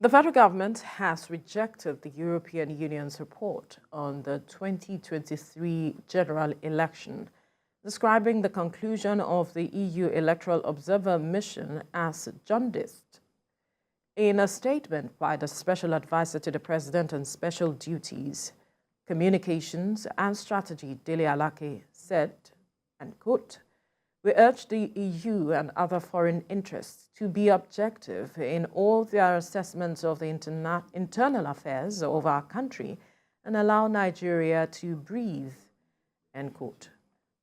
The federal government has rejected the European Union's report on the 2023 general election, describing the conclusion of the EU Electoral Observer Mission as jaundiced. In a statement by the Special Advisor to the President on Special Duties, Communications and Strategy, Dele Alake, said, and quote, "We urge the EU and other foreign interests to be objective in all their assessments of the internal affairs of our country and allow Nigeria to breathe," end quote.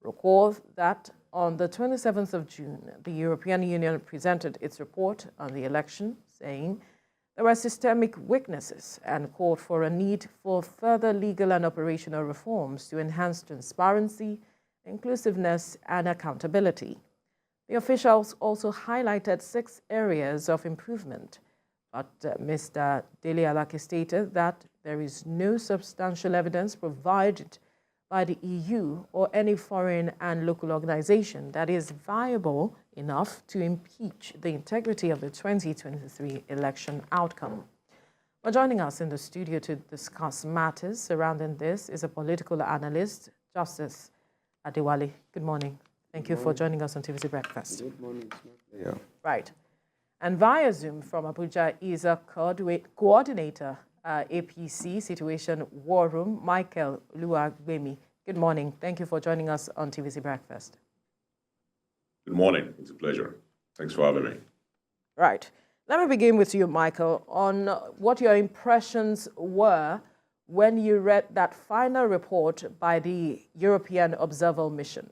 Recall that on the 27th of June, the European Union presented its report on the election, saying there were systemic weaknesses and called for a need for further legal and operational reforms to enhance transparency, inclusiveness, and accountability. The officials also highlighted 6 areas of improvement, but Mr. Dele Alake stated that there is no substantial evidence provided by the EU or any foreign and local organization that is viable enough to impeach the integrity of the 2023 election outcome. Well, joining us in the studio to discuss matters surrounding this is a political analyst, Justice Adewale. Good morning. Thank you for joining us on TVC Breakfast. Good morning. Yeah. Right. And via Zoom from Abuja is a coordinator, APC Situation War Room, Michael Oluwagbemi. Good morning. Thank you for joining us on TVC Breakfast. Good morning. It's a pleasure. Thanks for having me. Right. Let me begin with you, Michael, on what your impressions were when you read that final report by the European Observer Mission.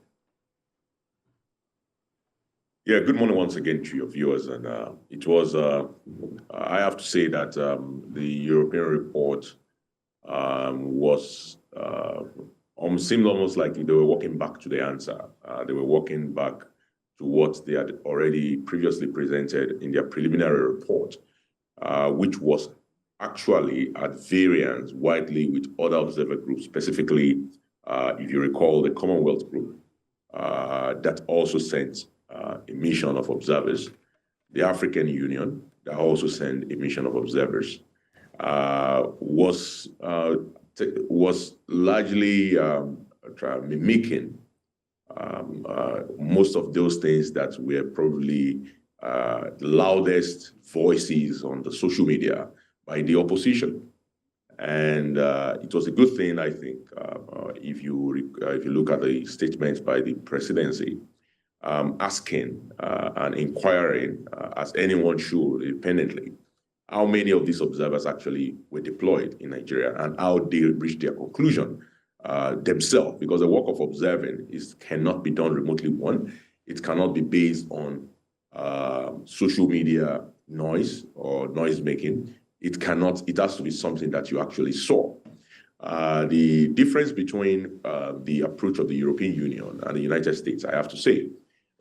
Yeah, good morning once again to your viewers. And it was, I have to say that the European report seemed almost like they were walking back to the answer. They were walking back to what they had already previously presented in their preliminary report, which was actually at variance widely with other observer groups, specifically, if you recall, the Commonwealth Group that also sent a mission of observers, the African Union that also sent a mission of observers, was largely mimicking most of those things that were probably the loudest voices on the social media by the opposition. And it was a good thing, I think, if you look at the statements by the presidency, asking and inquiring, as anyone should independently, how many of these observers actually were deployed in Nigeria and how they reached their conclusion themselves, because the work of observing cannot be done remotely. One, it cannot be based on social media noise or noise making. It has to be something that you actually saw. The difference between the approach of the European Union and the United States, I have to say,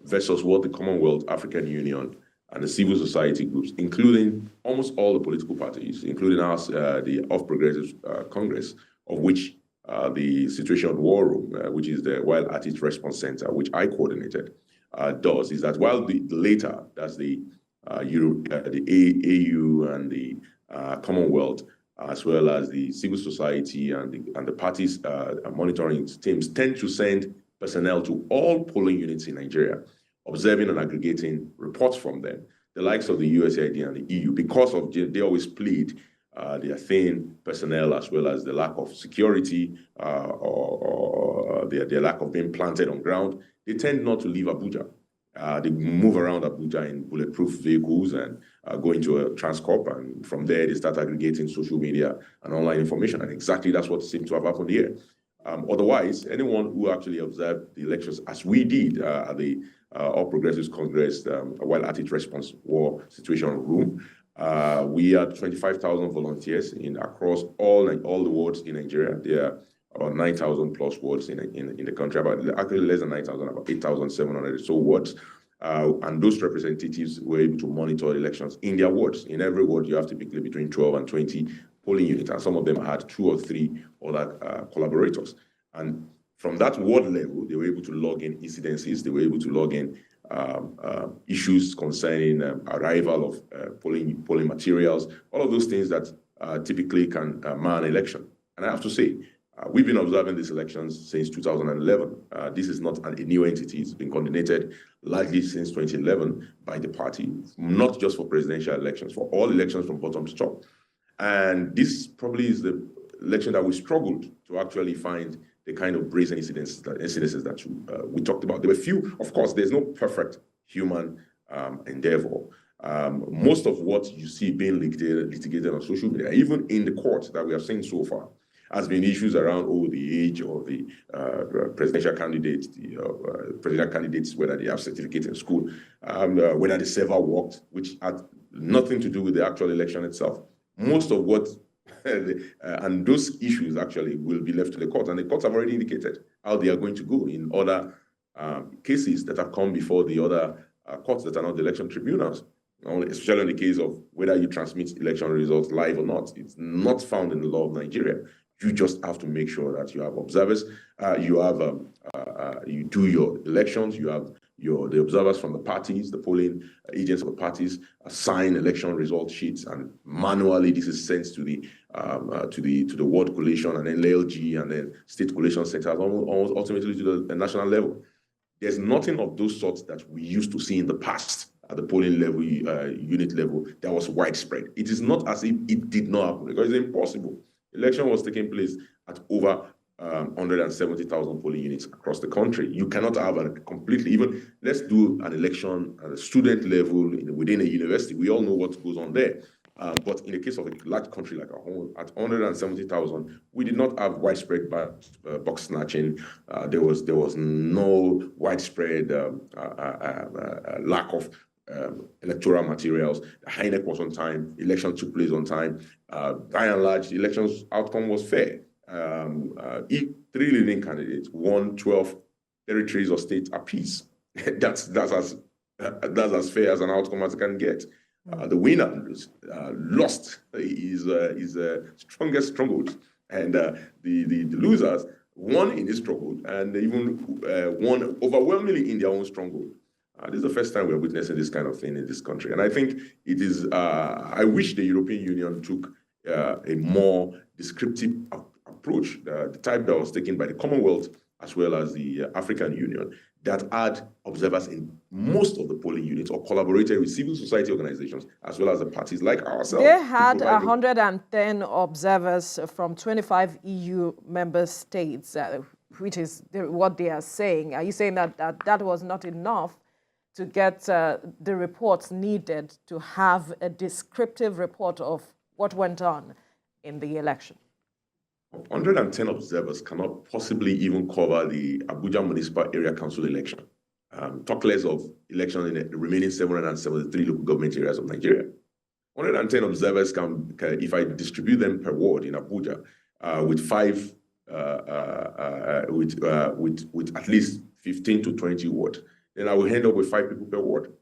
versus what the Commonwealth, African Union, and the civil society groups, including almost all the political parties, including us, the Of Progressive Congress, of which the Situation War Room, which is the Wild Artist Response Center, which I coordinated, does, is that while the later, that's the AU and the Commonwealth, as well as the civil society and the parties monitoring teams, tend to send personnel to all polling units in Nigeria, observing and aggregating reports from them, the likes of the USAID and the EU, because of they always plead their thin personnel, as well as the lack of security or their lack of being planted on ground. They tend not to leave Abuja. They move around Abuja in bulletproof vehicles and go into a Transcorp, and from there they start aggregating social media and online information. And exactly that's what seems to have happened here. Otherwise, anyone who actually observed the elections, as we did at the All Progressives Congress, Wild Artist Response War Situation Room, we had 25,000 volunteers across all the wards in Nigeria. There are about 9,000 plus wards in the country, but actually less than 9,000, about 8,700 or so wards. And those representatives were able to monitor elections in their wards. In every ward, you have typically between 12 and 20 polling units, and some of them had 2 or 3 other collaborators. And from that ward level, they were able to log in incidences, they were able to log in issues concerning arrival of polling materials, all of those things that typically can mar an election. And I have to say, we've been observing these elections since 2011. This is not a new entity. It's been coordinated largely since 2011 by the party, not just for presidential elections, for all elections from bottom to top. And this probably is the election that we struggled to actually find the kind of brazen incidences that we talked about. There were few, of course, there's no perfect human endeavor. Most of what you see being litigated on social media, even in the court that we have seen so far, has been issues around the age of the presidential candidates, presidential candidates, whether they have certificates in school, whether the server worked, which had nothing to do with the actual election itself. Most of what, and those issues actually will be left to the court, and the courts have already indicated how they are going to go in other cases that have come before the other courts that are not the election tribunals, especially in the case of whether you transmit election results live or not. It's not found in the law of Nigeria. You just have to make sure that you have observers, you do your elections, you have the observers from the parties, the polling agents of the parties sign election result sheets, and manually this is sent to the ward collation and then LG and then state collation centers, almost ultimately to the national level. There's nothing of those sorts that we used to see in the past at the polling level, unit level, that was widespread. It is not as if it did not happen, because it's impossible. Election was taking place at over 170,000 polling units across the country. You cannot have a completely, even let's do an election at a student level within a university. We all know what goes on there. But in the case of a large country like our own, at 170,000, we did not have widespread box snatching. There was no widespread lack of electoral materials. The INEC was on time. Election took place on time. By and large, the election's outcome was fair. Each three leading candidates won 12 territories or states apiece. That's as fair as an outcome as it can get. The winner lost his strongest stronghold, and the losers won in his stronghold, and even won overwhelmingly in their own stronghold. This is the first time we're witnessing this kind of thing in this country. And I think it is, I wish the European Union took a more descriptive approach, the type that was taken by the Commonwealth as well as the African Union, that had observers in most of the polling units or collaborated with civil society organizations as well as the parties like ourselves. They had 110 observers from 25 EU member states, which is what they are saying. Are you saying that was not enough to get the reports needed to have a descriptive report of what went on in the election? 110 observers cannot possibly even cover the Abuja Municipal Area Council election. Talk less of elections in the remaining 773 local government areas of Nigeria. 110 observers can, if I distribute them per ward in Abuja, with at least 15 to 20 wards, then I will end up with 5 people per ward.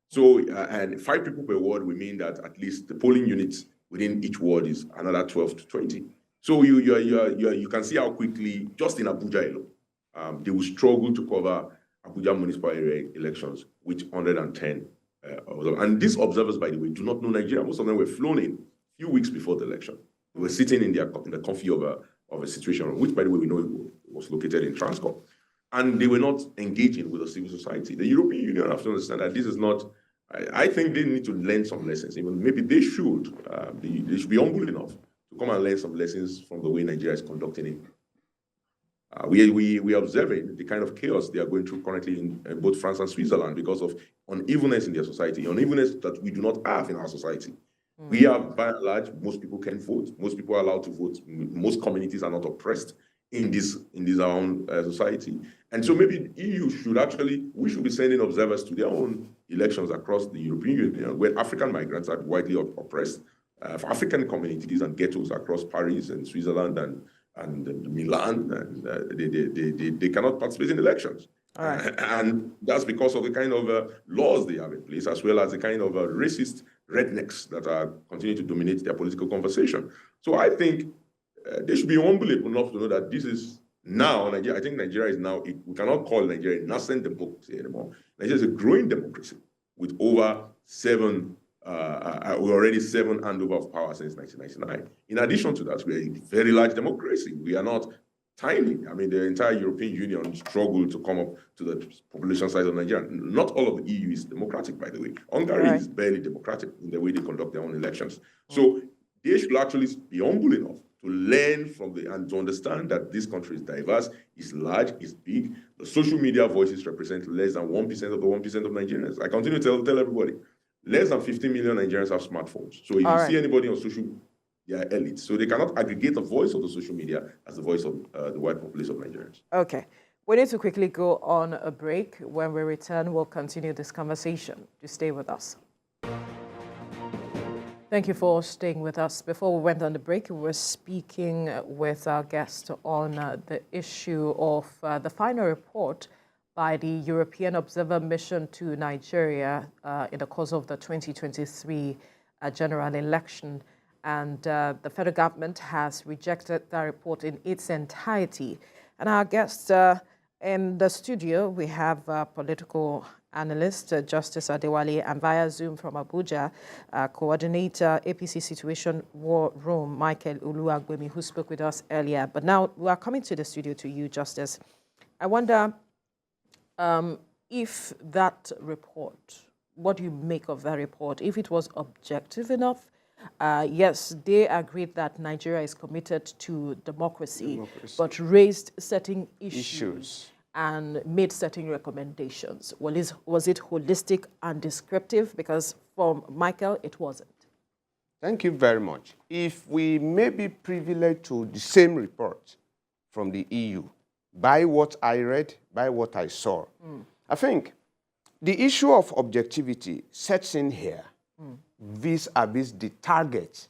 So, and 5 people per ward will mean that at least the polling units within each ward is another 12 to 20. So you can see how quickly, just in Abuja alone, they will struggle to cover Abuja municipal area elections with 110 observers. And these observers, by the way, do not know Nigeria. Most of them were flown in a few weeks before the election. They were sitting in the comfy of a situation, which, by the way, we know was located in Transcorp. And they were not engaging with the civil society. The European Union have to understand that this is not, I think they need to learn some lessons. Even maybe they should be humble enough to come and learn some lessons from the way Nigeria is conducting it. We are observing the kind of chaos they are going through currently in both France and Switzerland because of unevenness in their society, unevenness that we do not have in our society. We have, by and large, most people can vote. Most people are allowed to vote. Most communities are not oppressed in this our own society. And so maybe the EU we should be sending observers to their own elections across the European Union, where African migrants are widely oppressed. For African communities and ghettos across Paris and Switzerland and Milan, and they cannot participate in elections. All right. And that's because of the kind of laws they have in place, as well as the kind of racist rednecks that are continuing to dominate their political conversation. So I think they should be humble enough to know that this is Now, Nigeria, I think Nigeria is now, we cannot call Nigeria a nascent democracy anymore. Nigeria is a growing democracy with over we're already 7 handover of power since 1999. In addition to that, we're a very large democracy. We are not tiny. I mean, the entire European Union struggled to come up to the population size of Nigeria. Not all of the EU is democratic, by the way. Hungary is barely democratic in the way they conduct their own elections. So they should actually be humble enough to learn from and to understand that this country is diverse, is large, is big. The social media voices represent less than 1% of the 1% of Nigerians. I continue to tell everybody, less than 15 million Nigerians have smartphones. So if you see anybody on social, they are elites. So they cannot aggregate the voice of the social media as the voice of the white population of Nigerians. Okay. We need to quickly go on a break. When we return, we'll continue this conversation. Just stay with us. Thank you for staying with us. Before we went on the break, we were speaking with our guest on the issue of the final report by the European Observer Mission to Nigeria in the course of the 2023 general election. And the federal government has rejected that report in its entirety. And our guests in the studio, we have political analyst Justice Adewale, and via Zoom from Abuja, coordinator APC Situation War Room, Michael Uluagbemi, who spoke with us earlier. But now we are coming to the studio to you, Justice. I wonder if that report, what do you make of that report? If it was objective enough? Yes, they agreed that Nigeria is committed to democracy. But raised certain issues and made certain recommendations. Was it holistic and descriptive? Because for Michael, it wasn't. Thank you very much. If we may be privileged to the same report from the EU, by what I read, by what I saw, I think the issue of objectivity sets in here vis-a-vis the target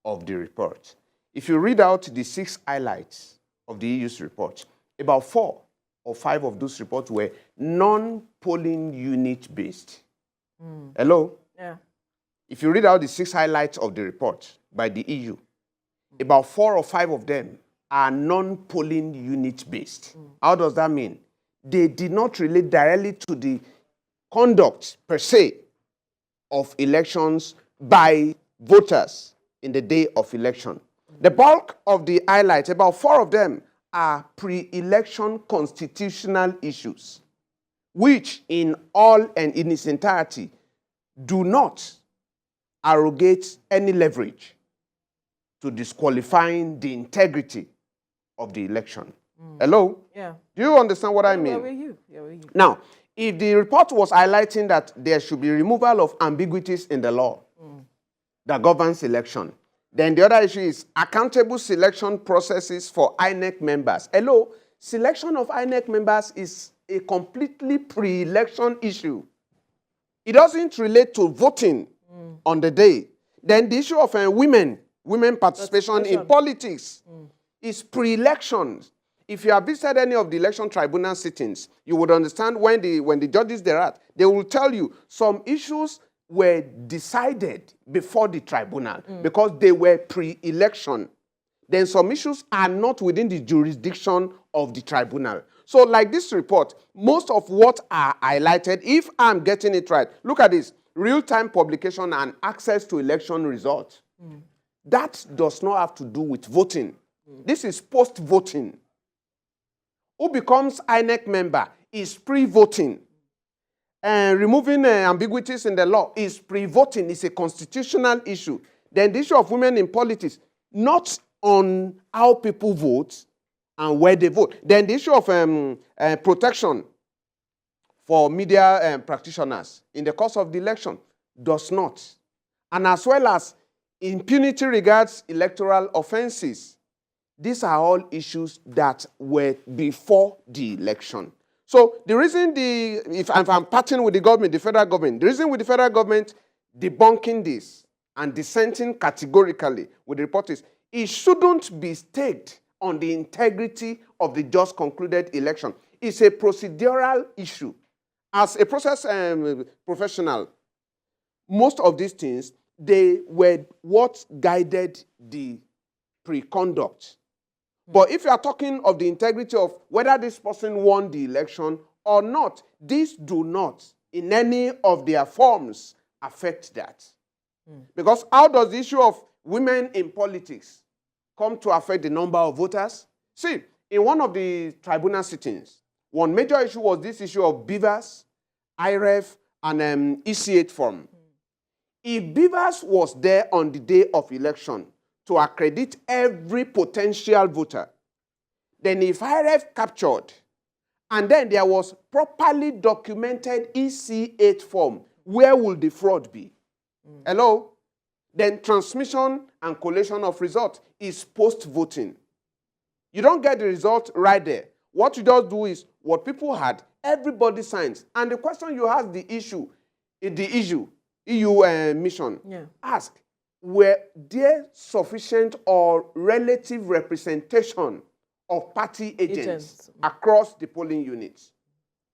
of the report. If you read out the 6 highlights of the EU's report, about 4 or 5 of those reports were non-polling unit based. Hello? Yeah. If you read out the 6 highlights of the report by the EU, about 4 or 5 of them are non-polling unit based. How does that mean? They did not relate directly to the conduct per se of elections by voters in the day of election. The bulk of the highlights, about 4 of them, are pre-election constitutional issues, which in all and in its entirety do not arrogate any leverage to disqualifying the integrity of the election. Hello? Yeah. Do you understand what I mean? Where were you? Yeah, where were you? Now, if the report was highlighting that there should be removal of ambiguities in the law that governs election, then the other issue is accountable selection processes for INEC members. Hello, selection of INEC members is a completely pre-election issue. It doesn't relate to voting on the day. Then the issue of women participation in politics is pre-elections. If you have visited any of the election tribunal sittings, you would understand when the judges there are, they will tell you some issues were decided before the tribunal because they were pre-election. Then some issues are not within the jurisdiction of the tribunal. So like this report, most of what are highlighted, if I'm getting it right, look at this, real-time publication and access to election results. That does not have to do with voting. This is post-voting. Who becomes INEC member is pre-voting. And removing ambiguities in the law is pre-voting. It's a constitutional issue. Then the issue of women in politics, not on how people vote and where they vote. Then the issue of protection for media practitioners in the course of the election does not. And as well as impunity regards electoral offenses. These are all issues that were before the election. So the reason if I'm parting with the government, the federal government, the reason with the federal government debunking this and dissenting categorically with the report is it shouldn't be staked on the integrity of the just concluded election. It's a procedural issue. As a process professional, most of these things, they were what guided the pre-conduct But if you are talking of the integrity of whether this person won the election or not, these do not, in any of their forms, affect that. Because how does the issue of women in politics come to affect the number of voters? See, in one of the tribunal sittings, one major issue was this issue of Beavers, IREF, and EC8 form. If Beavers was there on the day of election to accredit every potential voter, then if IREF captured, and then there was properly documented EC8 form, where will the fraud be? Hello? Then transmission and collation of results is post-voting. You don't get the result right there. What you just do is, what people had, everybody signs. And the question you ask EU mission, ask, were there sufficient or relative representation of party agents across the polling units?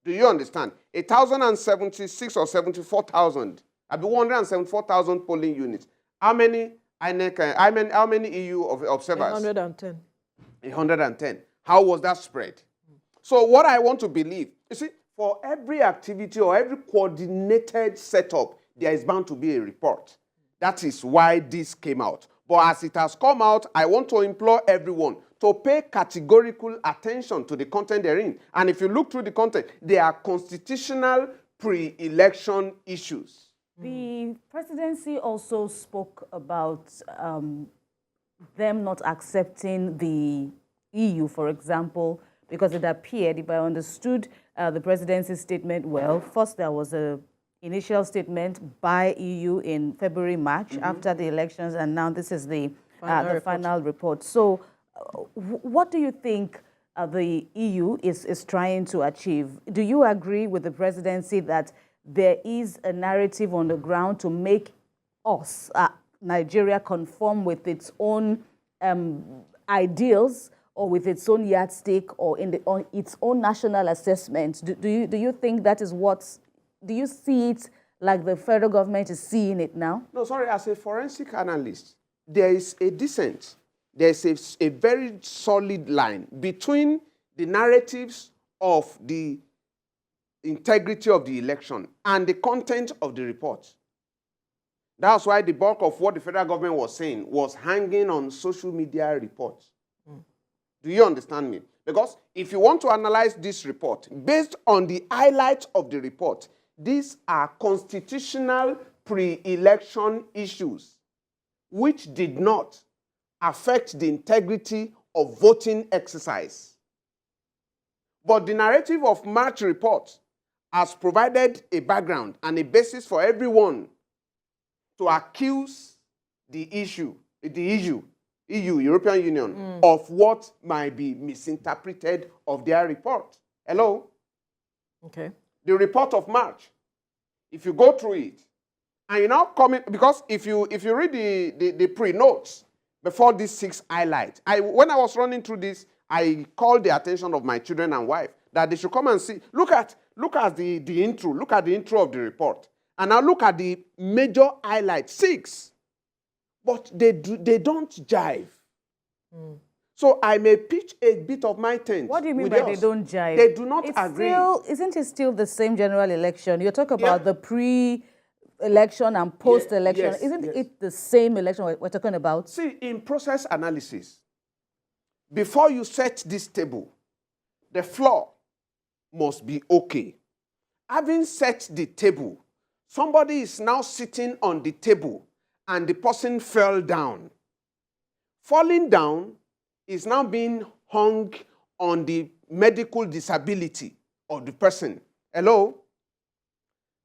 Do you understand? 1,076 or 74,000, I'll be 174,000 polling units. How many INEC, how many EU observers? 110. 110. How was that spread? So what I want to believe, you see, for every activity or every coordinated setup, there is bound to be a report. That is why this came out. But as it has come out, I want to implore everyone to pay categorical attention to the content therein. And if you look through the content, they are constitutional pre-election issues. The presidency also spoke about them not accepting the EU, for example, because it appeared, if I understood the presidency's statement well, first there was an initial statement by EU in February, March, after the elections, and now this is the final report. So what do you think the EU is trying to achieve? Do you agree with the presidency that there is a narrative on the ground to make us, Nigeria, conform with its own ideals or with its own yardstick or on its own national assessment? Do you think that is do you see it like the federal government is seeing it now? No, sorry, as a forensic analyst, there is a dissent. There is a very solid line between the narratives of the integrity of the election and the content of the report. That's why the bulk of what the federal government was saying was hanging on social media reports. Do you understand me? Because if you want to analyze this report, based on the highlights of the report, these are constitutional pre-election issues which did not affect the integrity of voting exercise. But the narrative of March report has provided a background and a basis for everyone to accuse the EU, European Union, of what might be misinterpreted of their report. Hello? Okay. The report of March, if you go through it, and you now come in, because if you read the pre-notes before these 6 highlights, when I was running through this, I called the attention of my children and wife that they should come and see. Look at the intro. Look at the intro of the report. And now look at the major highlights, 6. But they don't jive. So I may pitch a bit of my tent. What do you mean by they don't jive? They do not agree. Isn't it still the same general election? You're talking about the pre-election and post-election. Yes, Isn't it the same election we're talking about? See, in process analysis, before you set this table, the floor must be okay. Having set the table, somebody is now sitting on the table and the person fell down. Falling down is now being hung on the medical disability of the person. Hello?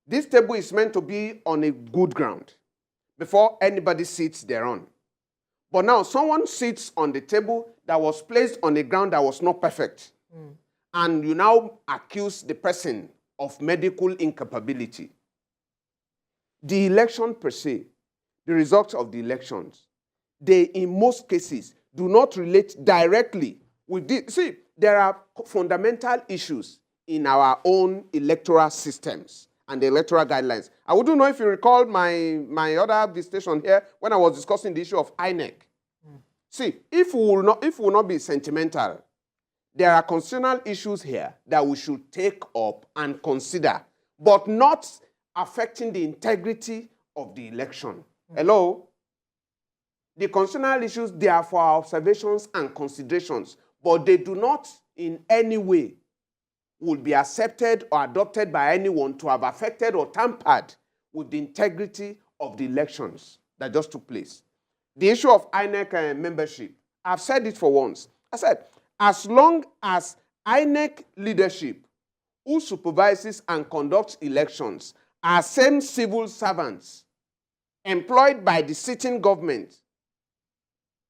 This table is meant to be on a good ground before anybody sits thereon. But now someone sits on the table that was placed on a ground that was not perfect. And you now accuse the person of medical incapability. The election per se, the results of the elections, they in most cases do not relate directly with this. See, there are fundamental issues in our own electoral systems and the electoral guidelines. I wouldn't know if you recall my other visitation here when I was discussing the issue of INEC. See, if we will not be sentimental, there are constitutional issues here that we should take up and consider, but not affecting the integrity of the election. Hello? The constitutional issues, they are for our observations and considerations, but they do not in any way would be accepted or adopted by anyone to have affected or tampered with the integrity of the elections that just took place. The issue of INEC membership, I've said it for once. I said, as long as INEC leadership, who supervises and conducts elections, are same civil servants employed by the sitting government,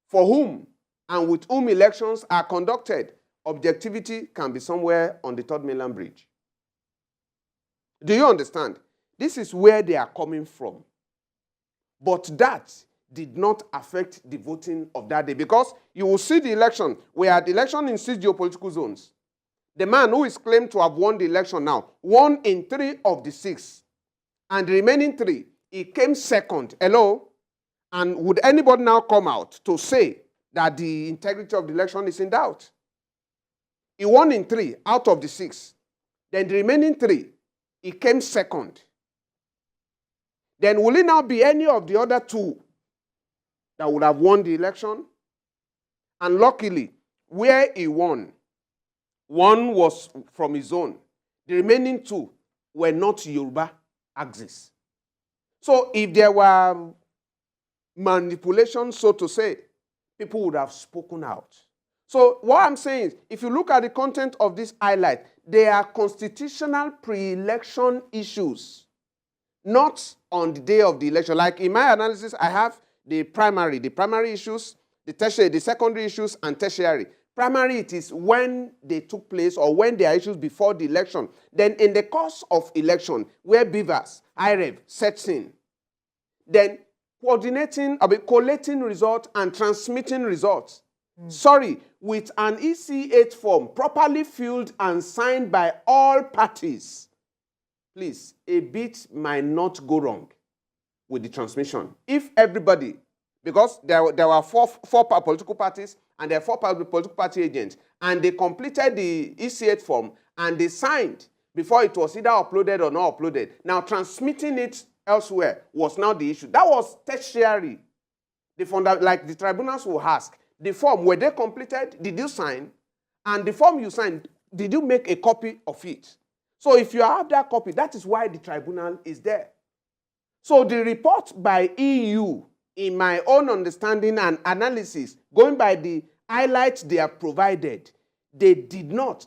for whom and with whom elections are conducted, objectivity can be somewhere on the Third Mainland Bridge. Do you understand? This is where they are coming from. But that did not affect the voting of that day, because you will see the election. We had election in 6 geopolitical zones. The man who is claimed to have won the election now won in 3 of the 6. And the remaining 3, he came second. Hello? And would anybody now come out to say that the integrity of the election is in doubt? He won in 3 out of the 6. Then the remaining 3, he came second. Then will it now be any of the other 2 that would have won the election? And luckily, where he won, 1 was from his own. The remaining 2 were not Yoruba axis. So if there were manipulation, so to say, people would have spoken out. So what I'm saying is, if you look at the content of this highlight, they are constitutional pre-election issues, not on the day of the election. Like in my analysis, I have the primary issues, the tertiary, the secondary issues, and tertiary. Primary, it is when they took place or when there are issues before the election. Then in the course of election, where BVAS, IREV sets in, then collating results and transmitting results. Sorry, with an EC8 form properly filled and signed by all parties. Please, a bit might not go wrong with the transmission. If everybody, because there were four political parties and there are 4 political party agents, and they completed the EC8 form and they signed before it was either uploaded or not uploaded. Now transmitting it elsewhere was now the issue. That was tertiary. Like the tribunals will ask, the form, were they completed? Did you sign? And the form you signed, did you make a copy of it? So if you have that copy, that is why the tribunal is there. So the report by EU, in my own understanding and analysis, going by the highlights they have provided, they do not,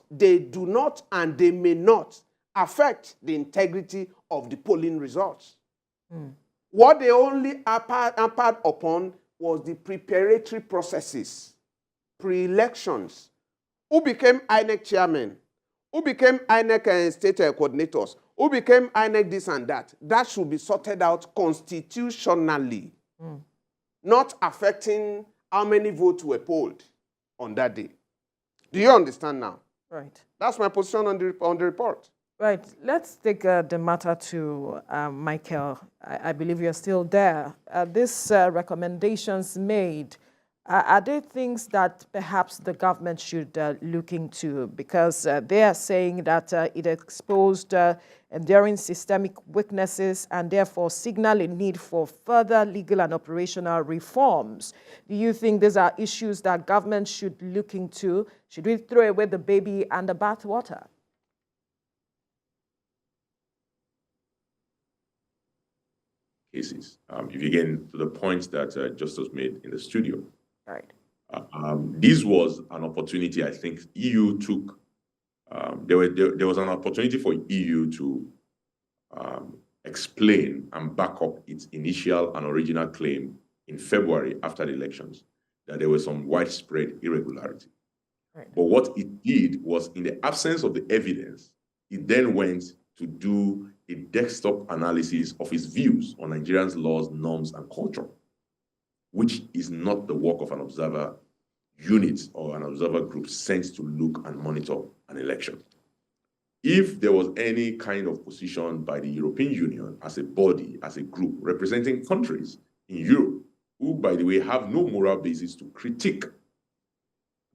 and they may not affect the integrity of the polling results. What they only hampered upon was the preparatory processes, pre-elections. Who became INEC chairman? Who became INEC state coordinators? Who became INEC this and that? That should be sorted out constitutionally, not affecting how many votes were polled on that day. Do you understand now? Right. That's my position on the report. Right. Let's take the matter to Michael. I believe you're still there. These recommendations made, are they things that perhaps the government should look into? Because they are saying that it exposed enduring systemic weaknesses and therefore signal a need for further legal and operational reforms. Do you think these are issues that government should look into? Should we throw away the baby and the bathwater? Cases. If you get to the points that Justice made in the studio, Right. This was an opportunity. I think EU took. There was an opportunity for EU to explain and back up its initial and original claim in February after the elections that there was some widespread irregularity. Right. But what it did was, in the absence of the evidence, it then went to do a desktop analysis of its views on Nigerians' laws, norms, and culture, which is not the work of an observer unit or an observer group sent to look and monitor an election. If there was any kind of position by the European Union as a body, as a group, representing countries in Europe who, by the way, have no moral basis to critique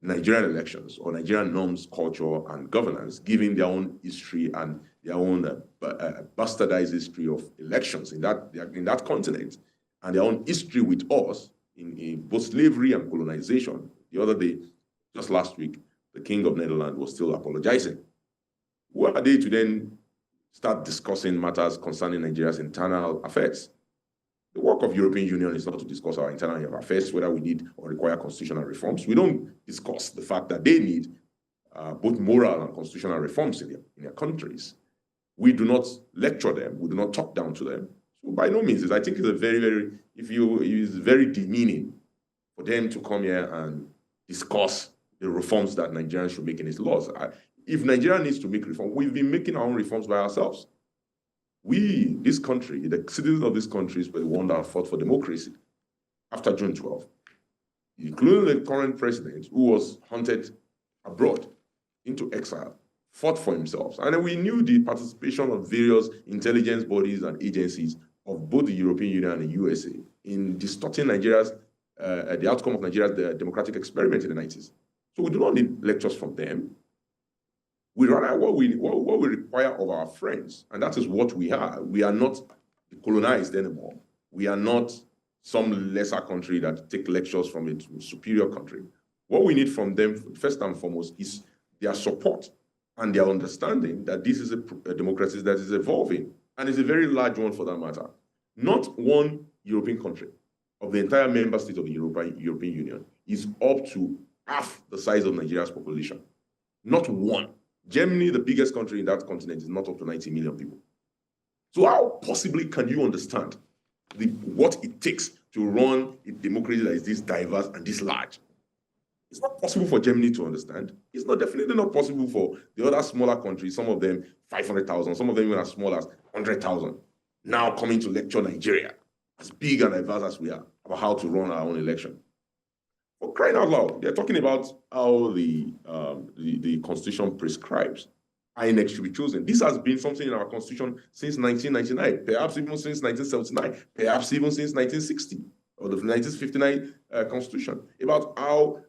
Nigerian elections or Nigerian norms, culture, and governance, given their own history and their own bastardized history of elections in that continent, and their own history with us in both slavery and colonization. The other day, just last week, the King of Netherlands was still apologizing. Who are they to then start discussing matters concerning Nigeria's internal affairs? The work of European Union is not to discuss our internal affairs, whether we need or require constitutional reforms. We don't discuss the fact that they need both moral and constitutional reforms in their countries. We do not lecture them. We do not talk down to them. So by no means, I think it's a it's very demeaning for them to come here and discuss the reforms that Nigerians should make in its laws. If Nigeria needs to make reform, we've been making our own reforms by ourselves. We, this country, the citizens of this country, were the ones that fought for democracy after June 12, including the current president, who was hunted abroad into exile, fought for himself. And we knew the participation of various intelligence bodies and agencies of both the European Union and the USA in distorting the outcome of Nigeria's democratic experiment in the 90s. So we do not need lectures from them. We rather what we require of our friends, and that is what we are. We are not colonized anymore. We are not some lesser country that take lectures from a superior country. What we need from them, first and foremost, is their support and their understanding that this is a democracy that is evolving, and is a very large one for that matter. Not one European country of the entire member states of the European Union is up to half the size of Nigeria's population. Not one. Germany, the biggest country in that continent, is not up to 90 million people. So how possibly can you understand what it takes to run a democracy that is this diverse and this large? It's not possible for Germany to understand. It's definitely not possible for the other smaller countries, some of them 500,000, some of them even as small as 100,000, now coming to lecture Nigeria, as big and diverse as we are, about how to run our own election. For crying out loud, they're talking about how the Constitution prescribes INEC should be chosen. This has been something in our Constitution since 1999, perhaps even since 1979, perhaps even since 1960, or the 1959 Constitution, about how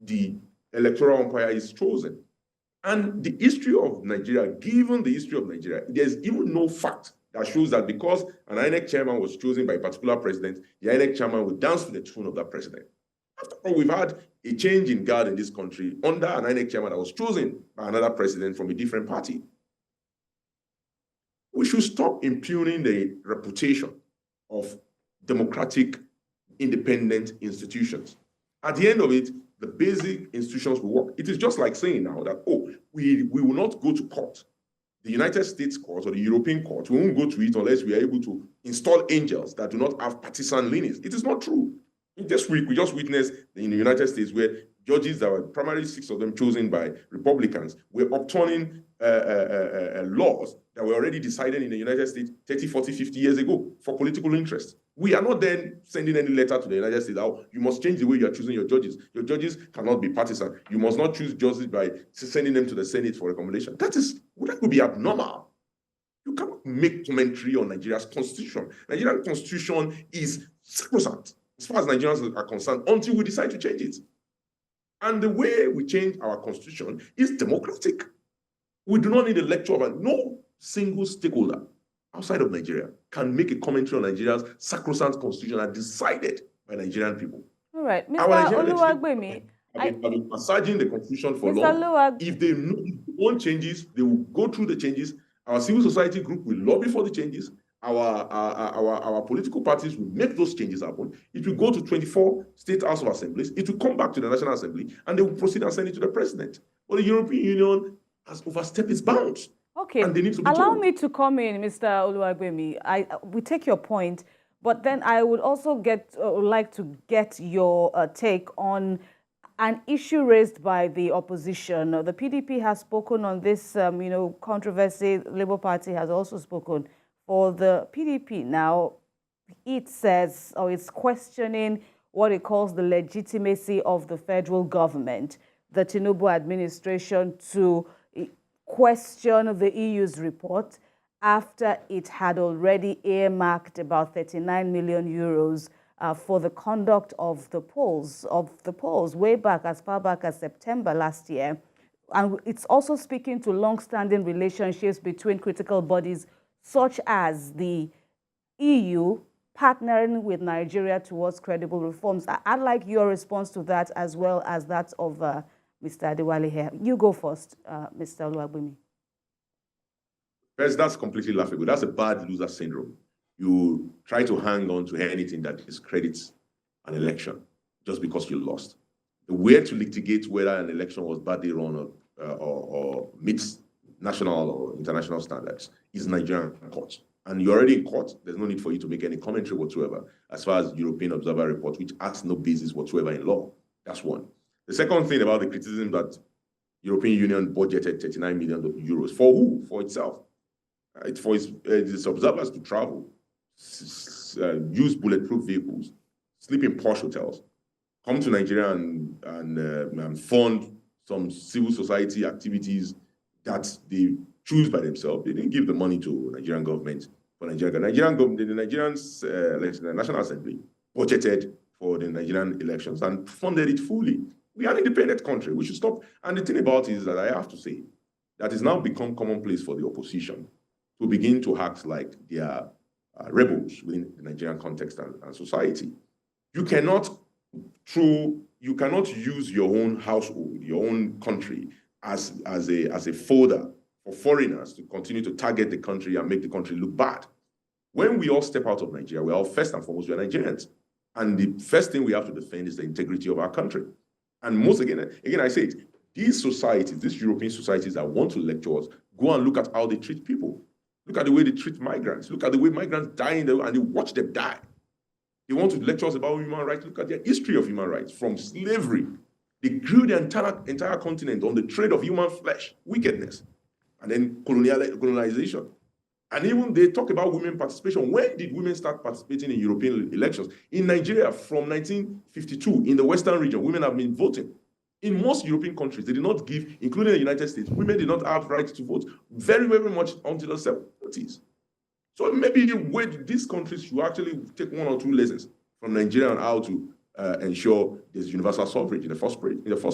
the electoral umpire is chosen. And the history of Nigeria, given the history of Nigeria, there's even no fact that shows that because an INEC chairman was chosen by a particular president, the INEC chairman would dance to the tune of that president. After all, we've had a change in guard in this country under an INEC chairman that was chosen by another president from a different party. We should stop impugning the reputation of democratic, independent institutions. At the end of it, the basic institutions will work. It is just like saying now that, we will not go to court. The United States court or the European court, we won't go to it unless we are able to install angels that do not have partisan leanings. It is not true. This week, we just witnessed in the United States where judges that were primarily 6 of them chosen by Republicans were upturning laws that were already decided in the United States 30, 40, 50 years ago for political interest. We are not then sending any letter to the United States, you must change the way you are choosing your judges. Your judges cannot be partisan. You must not choose judges by sending them to the Senate for recommendation. That would be abnormal. You cannot make commentary on Nigeria's constitution. Nigerian constitution is sacrosanct as far as Nigerians are concerned, until we decide to change it. And the way we change our constitution is democratic. We do not need a lecture of no single stakeholder outside of Nigeria can make a commentary on Nigeria's sacrosanct constitution and decided by Nigerian people. All right, Mr. Oluwagbemi, I've been massaging the constitution for long. If they want changes, they will go through the changes. Our civil society group will lobby for the changes. Our political parties will make those changes happen. It will go to 24 state house of assemblies. It will come back to the National Assembly, and they will proceed and send it to the president. But the European Union has overstepped its bounds. Okay, and they need to be allow told. me to come in, Mr. Oluwagbemi. We take your point, but then I would also like to get your take on an issue raised by the opposition. The PDP has spoken on this, controversy. Labour Party has also spoken. For the PDP now, it says, or it's questioning what it calls the legitimacy of the federal government, the Tinubu administration, to question the EU's report after it had already earmarked about 39 million euros for the conduct of the polls way back as far back as September last year. And it's also speaking to long-standing relationships between critical bodies such as the EU partnering with Nigeria towards credible reforms. I'd like your response to that as well as that of Mr. Adewale here. You go first, Mr. Oluwagbemi. First, that's completely laughable. That's a bad loser syndrome. You try to hang on to anything that discredits an election just because you lost. The way to litigate whether an election was badly run or meets national or international standards is Nigerian courts. And you're already in court. There's no need for you to make any commentary whatsoever as far as European Observer Report, which has no basis whatsoever in law. That's one. The second thing about the criticism that European Union budgeted 39 million euros. For who? For itself. It's for its observers to travel, use bulletproof vehicles, sleep in posh hotels, come to Nigeria and fund some civil society activities that they choose by themselves. They didn't give the money to Nigerian government. For Nigerian government, the Nigerian National Assembly budgeted for the Nigerian elections and funded it fully. We are an independent country. We should stop. And the thing about it is that I have to say that it's now become commonplace for the opposition to begin to act like they are rebels within the Nigerian context and society. You cannot use your own household, your own country as a folder for foreigners to continue to target the country and make the country look bad. When we all step out of Nigeria, we're all first and foremost, we're Nigerians. And the first thing we have to defend is the integrity of our country. And most, again, I say it, these societies, these European societies that want to lecture us, go and look at how they treat people. Look at the way they treat migrants. Look at the way migrants die and they watch them die. They want to lecture us about human rights. Look at their history of human rights from slavery. They grew the entire continent on the trade of human flesh, wickedness, and then colonization. And even they talk about women participation. When did women start participating in European elections? In Nigeria, from 1952, in the Western region, women have been voting. In most European countries, they did not give, including the United States, women did not have rights to vote very, very much until the 70s. So maybe these countries should actually take one or two lessons from Nigeria on how to ensure there's universal suffrage in the first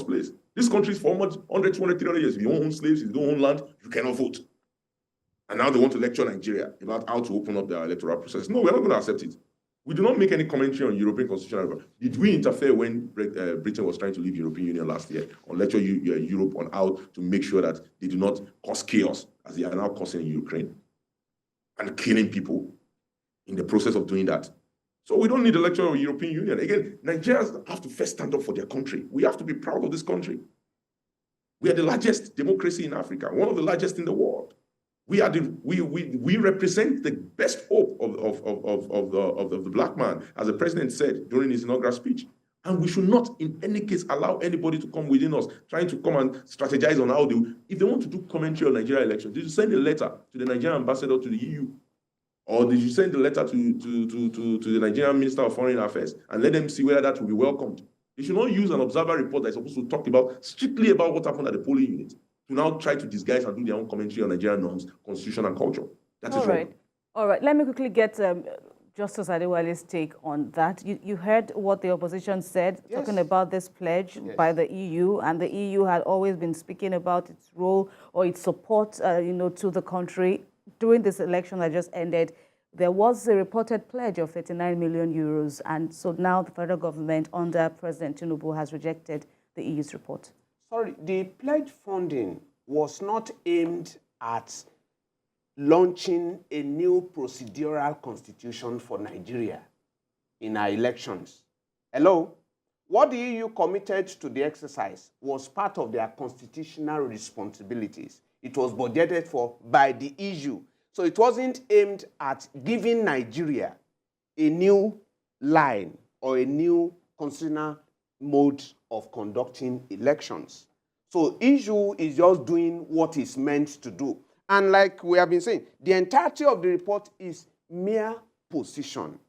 place. These countries for 100, 200, 300 years, if you don't own slaves, if you don't own land, you cannot vote. And now they want to lecture Nigeria about how to open up their electoral process. No, we're not going to accept it. We do not make any commentary on European constitutional. Did we interfere when Britain was trying to leave the European Union last year, or lecture Europe on how to make sure that they do not cause chaos, as they are now causing in Ukraine, and killing people in the process of doing that? So we don't need a lecture on the European Union. Again, Nigerians have to first stand up for their country. We have to be proud of this country. We are the largest democracy in Africa, one of the largest in the world. We represent the best hope of the black man, as the president said during his inaugural speech. And we should not, in any case, allow anybody to come within us, trying to come and strategize on how if they want to do commentary on Nigeria elections, did you send a letter to the Nigerian ambassador to the EU? Or did you send a letter to the Nigerian Minister of Foreign Affairs and let them see whether that will be welcomed? They should not use an observer report that is supposed to talk strictly about what happened at the polling unit to now try to disguise and do their own commentary on Nigerian norms, constitution, and culture. That is wrong. All right. Let me quickly get Justice Adewale's take on that. You heard what the opposition said, yes, talking about this pledge, yes, by the EU, and the EU had always been speaking about its role or its support, to the country. During this election that just ended, there was a reported pledge of 39 million euros, and so now the federal government under President Tinubu has rejected the EU's report. Sorry, the pledge funding was not aimed at launching a new procedural constitution for Nigeria in our elections. Hello? What the EU committed to the exercise was part of their constitutional responsibilities. It was budgeted for by the EU. So it wasn't aimed at giving Nigeria a new line or a new constitutional mode of conducting elections. So EU is just doing what it's meant to do. And like we have been saying, the entirety of the report is mere position.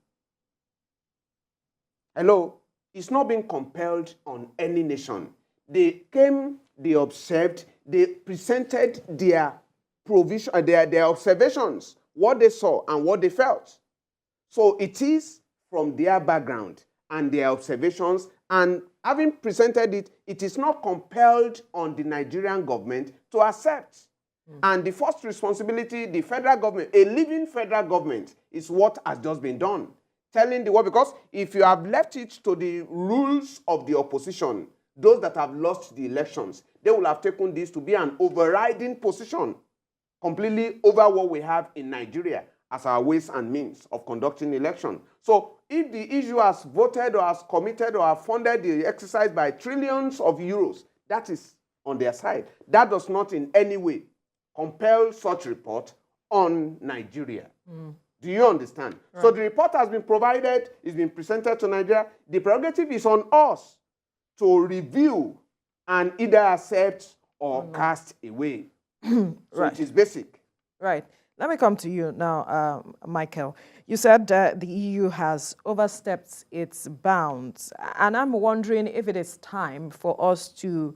Hello? It's not being compelled on any nation. They came, they observed, they presented their observations, what they saw and what they felt. So it is from their background and their observations, and having presented it, it is not compelled on the Nigerian government to accept. And the first responsibility, the federal government, a living federal government, is what has just been done. Telling the world, because if you have left it to the rules of the opposition, those that have lost the elections, they will have taken this to be an overriding position completely over what we have in Nigeria as our ways and means of conducting election. So if the issue has voted or has committed or have funded the exercise by trillions of euros, that is on their side. That does not in any way compel such report on Nigeria. Do you understand? Right. So the report has been provided, it's been presented to Nigeria. The prerogative is on us to review and either accept or cast away. So right. It is basic. Right. Let me come to you now, Michael. You said the EU has overstepped its bounds, and I'm wondering if it is time for us to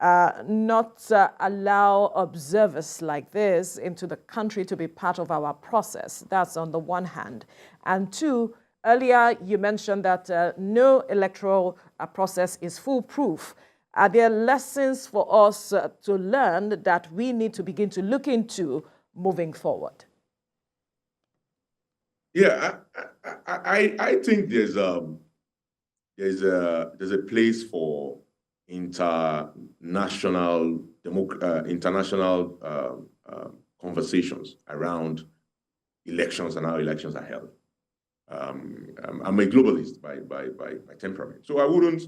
not allow observers like this into the country to be part of our process. That's on the one hand. And two, earlier you mentioned that no electoral process is foolproof. Are there lessons for us to learn that we need to begin to look into moving forward? Yeah, I think there's a place for international conversations around elections and how elections are held. I'm a globalist by temperament, so I wouldn't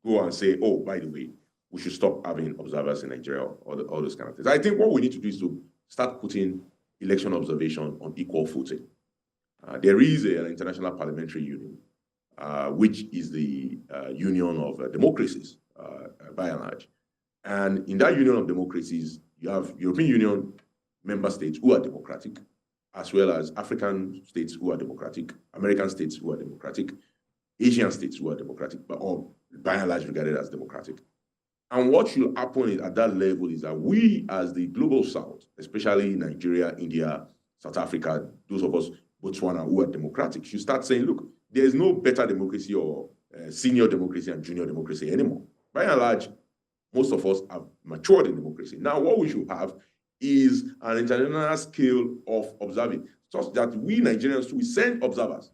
go and say, oh, by the way, we should stop having observers in Nigeria or all those kind of things. I think what we need to do is to start putting election observation on equal footing. There is an international parliamentary union, which is the union of democracies, by and large. And in that union of democracies, you have European Union member states who are democratic, as well as African states who are democratic, American states who are democratic, Asian states who are democratic, but all by and large regarded as democratic. And what should happen at that level is that we, as the global south, especially Nigeria, India, South Africa, those of us, Botswana, who are democratic, should start saying, look, there is no better democracy or senior democracy and junior democracy anymore. By and large, most of us have matured in democracy. Now, what we should have is an international scale of observing, such that we Nigerians, we send observers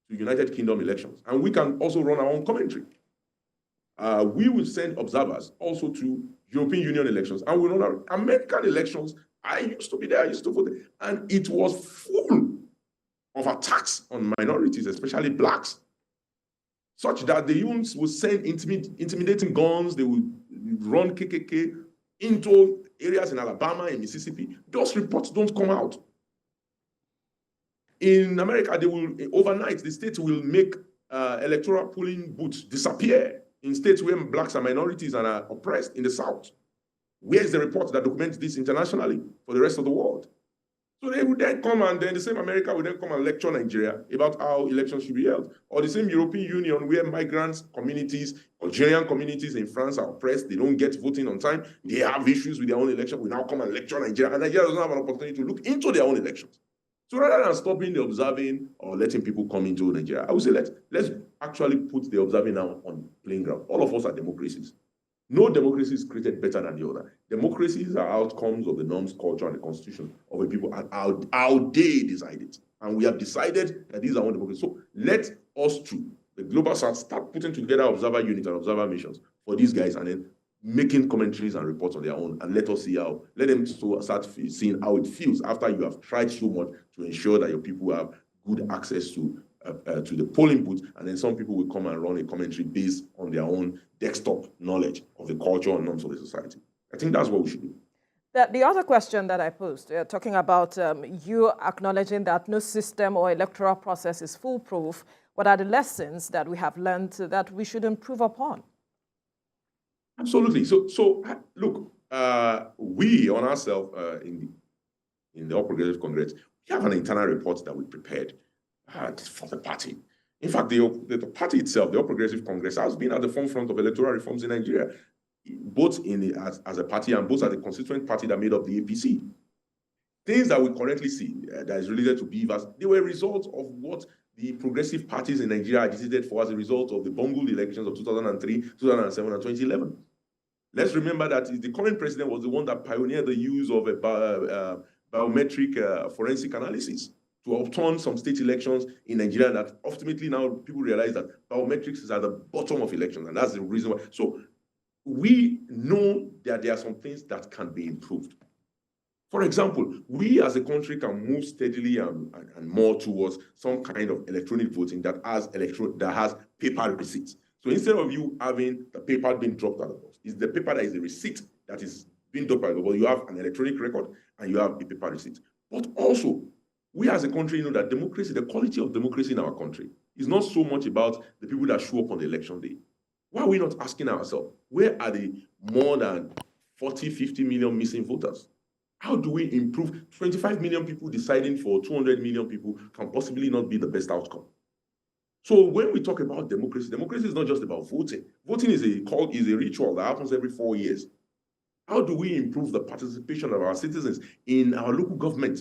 to United Kingdom elections, and we can also run our own commentary. We will send observers also to European Union elections, and we run our American elections. I used to be there, I used to vote there, and it was full of attacks on minorities, especially blacks, such that the unions would send intimidating guns, they would run KKK into areas in Alabama and Mississippi. Those reports don't come out. In America, they will, overnight, the states will make electoral polling booths disappear in states where blacks and minorities are oppressed in the South. Where is the report that documents this internationally for the rest of the world? So they would then come, and then the same America would then come and lecture Nigeria about how elections should be held. Or the same European Union where migrants communities, Algerian communities in France are oppressed, they don't get voting on time, they have issues with their own election, we now come and lecture Nigeria, and Nigeria doesn't have an opportunity to look into their own elections. So rather than stopping the observing or letting people come into Nigeria, I would say let's actually put the observing now on playing ground. All of us are democracies. No democracy is created better than the other. Democracies are outcomes of the norms, culture, and the constitution of a people and how they decide it. And we have decided that these are one democracy. So let us too, the global south, start putting together observer units and observer missions for these guys, and then making commentaries and reports on their own, and let us see how, let them start seeing how it feels after you have tried so much to ensure that your people have good access to the polling booth, and then some people will come and run a commentary based on their own desktop knowledge of the culture and norms of the society. I think that's what we should do. The other question that I posed, talking about you acknowledging that no system or electoral process is foolproof, what are the lessons that we have learned that we should improve upon? Absolutely. So look, we on ourselves in the All Progressive Congress, we have an internal report that we prepared for the party. In fact, the party itself, the All Progressive Congress, has been at the forefront of electoral reforms in Nigeria, both as a party and both as a constituent party that made up the APC. Things that we currently see that is related to beavers, they were results of what the progressive parties in Nigeria agitated for as a result of the bungled elections of 2003, 2007, and 2011. Let's remember that the current president was the one that pioneered the use of a biometric forensic analysis to overturn some state elections in Nigeria, that ultimately now people realize that biometrics is at the bottom of elections, and that's the reason why. So we know that there are some things that can be improved. For example, we as a country can move steadily and more towards some kind of electronic voting that has paper receipts. So instead of you having the paper being dropped out of the box, it's the paper that is the receipt that is being dropped out of the box. You have an electronic record and you have a paper receipt. But also, we as a country know that democracy, the quality of democracy in our country is not so much about the people that show up on the election day. Why are we not asking ourselves, where are the more than 40, 50 million missing voters? How do we improve? 25 million people deciding for 200 million people can possibly not be the best outcome. So when we talk about democracy, democracy is not just about voting. Voting is a ritual that happens every 4 years. How do we improve the participation of our citizens in our local government?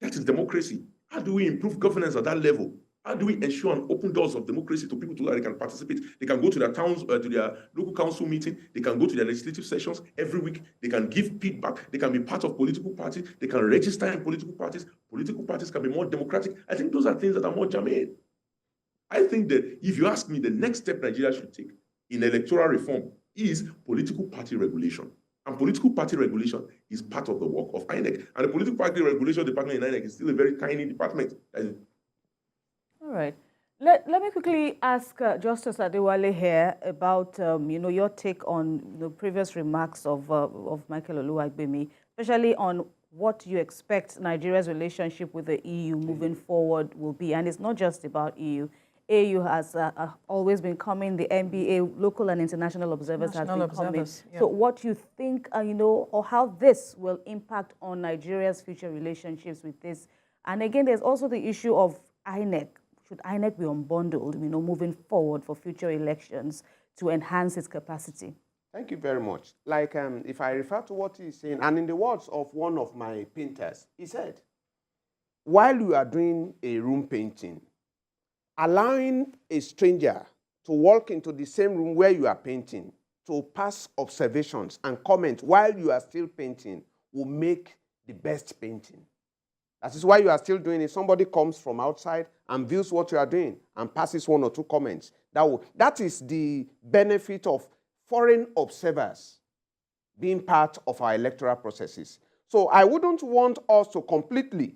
That is democracy. How do we improve governance at that level? How do we ensure and open doors of democracy to people so that they can participate? They can go to their towns, to their local council meeting. They can go to their legislative sessions every week. They can give feedback. They can be part of political parties. They can register in political parties. Political parties can be more democratic. I think those are things that are more germane. I think that if you ask me, the next step Nigeria should take in electoral reform is political party regulation. And political party regulation is part of the work of INEC. And the political party regulation department in INEC is still a very tiny department. All right. Let me quickly ask Justice Adewale here about your take on the previous remarks of Michael Oluwagbemi, especially on what you expect Nigeria's relationship with the EU moving forward will be. And it's not just about EU. AU has always been coming. The NBA, local and international observers have been coming. Yeah. So what you think, or how this will impact on Nigeria's future relationships with this. And again, there's also the issue of INEC. Should INEC be unbundled, moving forward for future elections to enhance its capacity? Thank you very much. Like, if I refer to what he's saying, and in the words of one of my painters, he said, while you are doing a room painting, allowing a stranger to walk into the same room where you are painting, to pass observations and comment while you are still painting, will make the best painting. That is why you are still doing it. Somebody comes from outside and views what you are doing and passes one or two comments. That is the benefit of foreign observers being part of our electoral processes. So I wouldn't want us to completely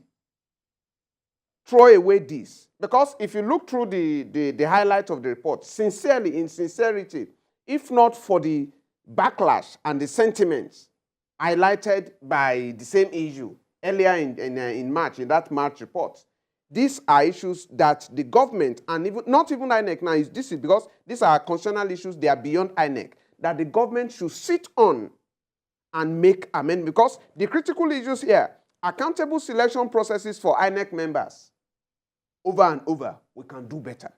throw away this. Because if you look through the highlight of the report, sincerely, in sincerity, if not for the backlash and the sentiments highlighted by the same issue earlier in March, in that March report, these are issues that the government, and even not even INEC now, this is because these are constitutional issues, they are beyond INEC, that the government should sit on and make amendments. Because the critical issues here, accountable selection processes for INEC members, over and over, we can do better.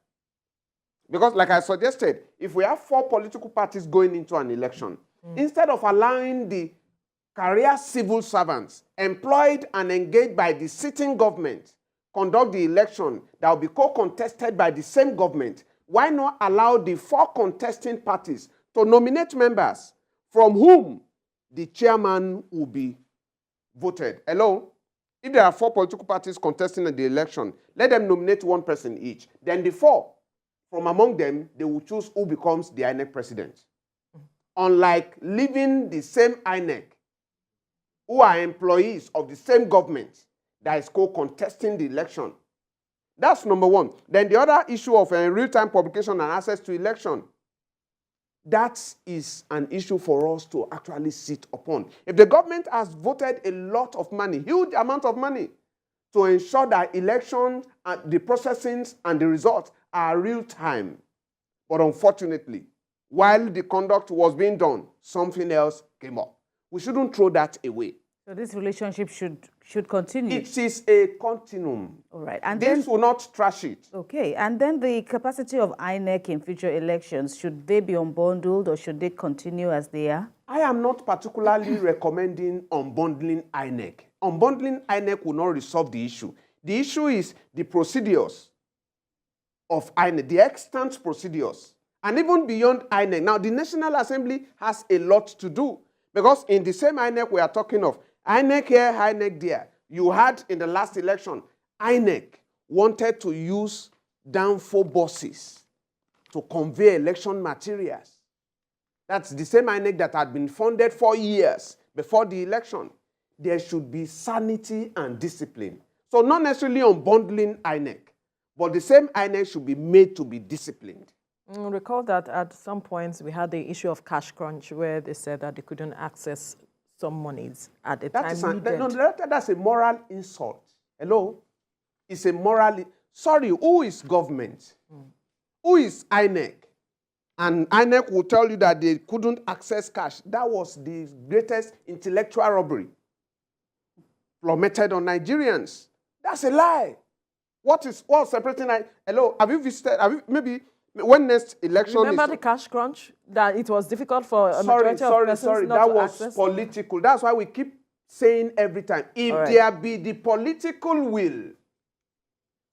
Because like I suggested, if we have 4 political parties going into an election, instead of allowing the career civil servants employed and engaged by the sitting government conduct the election that will be co-contested by the same government, why not allow the 4 contesting parties to nominate members from whom the chairman will be voted? Hello? If there are 4 political parties contesting in the election, let them nominate 1 person each. Then the 4, from among them, they will choose who becomes the INEC president. Unlike leaving the same INEC, who are employees of the same government that is co-contesting the election. That's number 1. Then the other issue of real-time publication and access to election, that is an issue for us to actually sit upon. If the government has voted a lot of money, huge amount of money, to ensure that elections, the processings and the results are real-time, but unfortunately, while the conduct was being done, something else came up. We shouldn't throw that away. So this relationship should continue? It is a continuum. All right. And this will not trash it. Okay. And then the capacity of INEC in future elections, should they be unbundled or should they continue as they are? I am not particularly recommending unbundling INEC. Unbundling INEC will not resolve the issue. The issue is the procedures of INEC, the extant procedures, and even beyond INEC. Now, the National Assembly has a lot to do because in the same INEC we are talking of, INEC here, INEC there, you had in the last election, INEC wanted to use downfall buses to convey election materials. That's the same INEC that had been funded for years before the election. There should be sanity and discipline. So not necessarily unbundling INEC, but the same INEC should be made to be disciplined. Recall that at some points we had the issue of cash crunch where they said that they couldn't access some monies at the time needed. That's a moral insult. Hello? It's a moral... Sorry, who is government? Who is INEC? And INEC will tell you that they couldn't access cash. That was the greatest intellectual robbery plummeted on Nigerians. That's a lie. What's separating? Hello, have you visited? Maybe when next election? Remember the cash crunch that it was difficult for a majority of persons not that to was access? Political. That's why we keep saying every time, if there be the political will.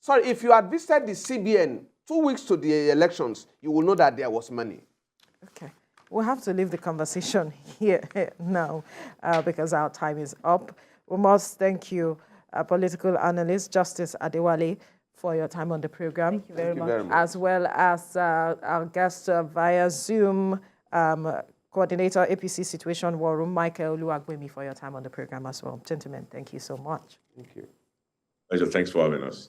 Sorry, if you had visited the CBN 2 weeks to the elections, you will know that there was money. Okay. We'll have to leave the conversation here now because our time is up. We must thank you, political analyst Justice Adewale, for your time on the program. Thank you very much. As well as our guest via Zoom, Coordinator APC Situation War Room, Michael Oluwagbemi, for your time on the program as well. Gentlemen, thank you so much. Thank you. Pleasure. Thanks for having us.